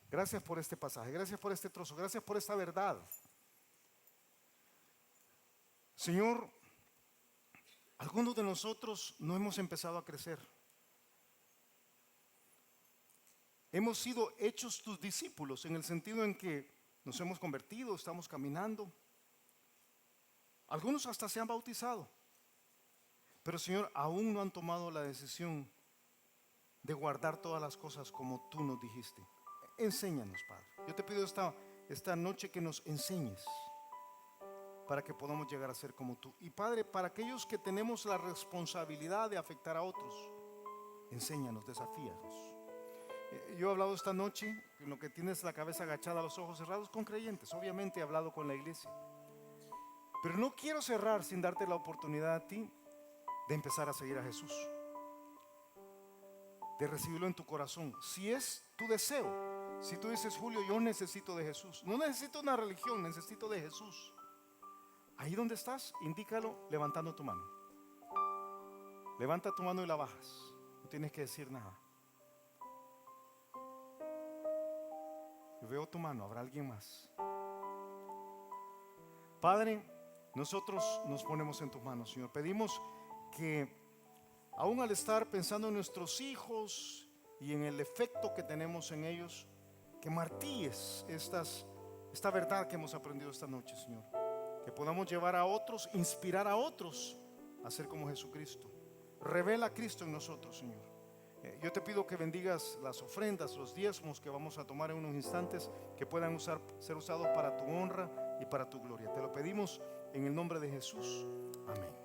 Gracias por este pasaje, gracias por este trozo, gracias por esta verdad. Señor, algunos de nosotros no hemos empezado a crecer. Hemos sido hechos tus discípulos en el sentido en que nos hemos convertido, estamos caminando. Algunos hasta se han bautizado. Pero Señor, aún no han tomado la decisión de guardar todas las cosas como tú nos dijiste. Enséñanos, Padre. Yo te pido esta noche que nos enseñes para que podamos llegar a ser como tú. Y Padre, para aquellos que tenemos la responsabilidad de afectar a otros, enséñanos, desafíanos. Yo he hablado esta noche, en lo que tienes la cabeza agachada, los ojos cerrados, con creyentes. Obviamente he hablado con la iglesia. Pero no quiero cerrar sin darte la oportunidad a ti de empezar a seguir a Jesús, de recibirlo en tu corazón. Si es tu deseo, si tú dices, Julio, yo necesito de Jesús, no necesito una religión, necesito de Jesús. Ahí donde estás, indícalo levantando tu mano. Levanta tu mano y la bajas. No tienes que decir nada. Yo veo tu mano, ¿habrá alguien más? Padre, nosotros nos ponemos en tus manos, Señor. Pedimos que aún al estar pensando en nuestros hijos y en el efecto que tenemos en ellos, que martilles esta verdad que hemos aprendido esta noche, Señor. Que podamos llevar a otros, inspirar a otros a ser como Jesucristo. Revela a Cristo en nosotros, Señor. Yo te pido que bendigas las ofrendas, los diezmos que vamos a tomar en unos instantes, que puedan ser usados para tu honra y para tu gloria. Te lo pedimos en el nombre de Jesús. Amén.